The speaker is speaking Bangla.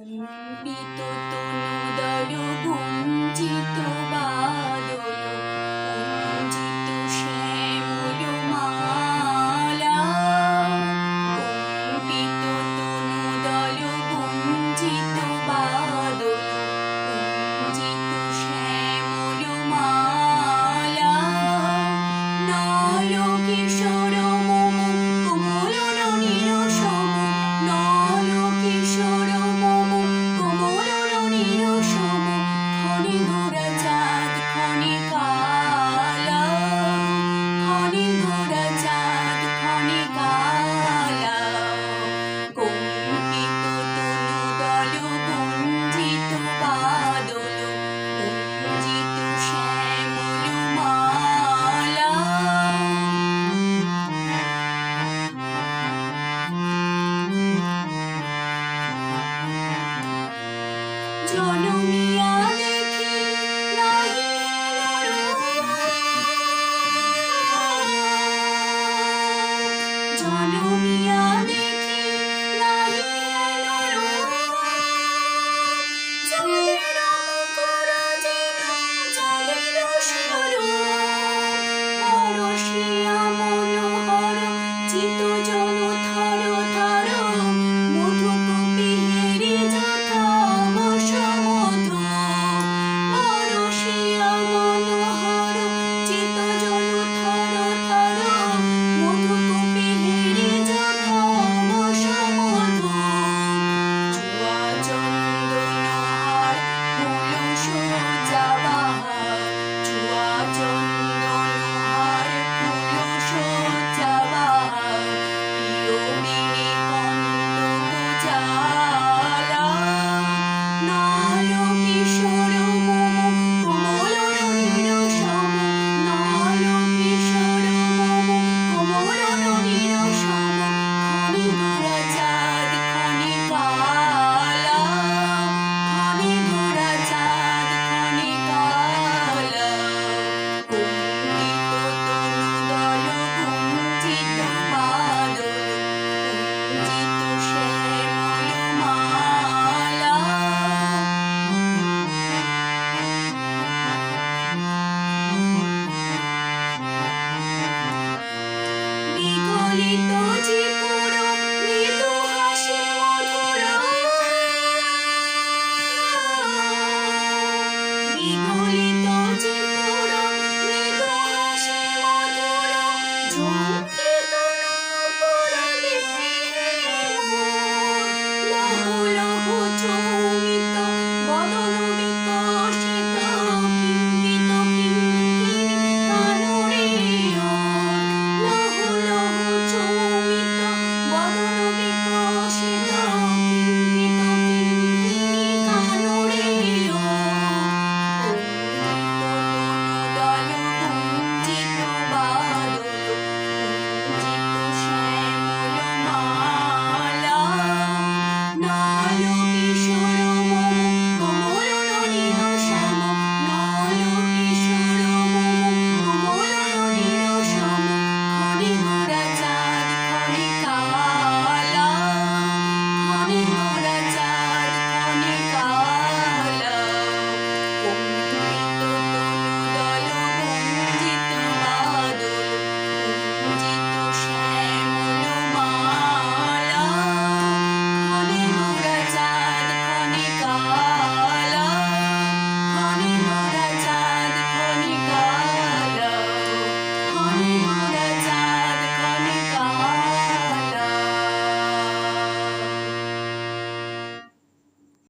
কম্পিত তনুদল গুঞ্জিত বাদল গুঞ্জিত শ্যামল মালা। কম্পিত তনুদল গুঞ্জিত বাদল গুঞ্জিত শ্যামল মালা। নল কিশোর মম কোমল রণির সম, নল কিশোর মম কোমল রণির সম। ক্ষণে গোরা চাঁদ ক্ষণে কালা, ক্ষণে গোরা চাঁদ ক্ষণে কালা। কম্পিত তনুদল গুঞ্জিত বাদল গুঞ্জিত শ্যামল মালা। জননী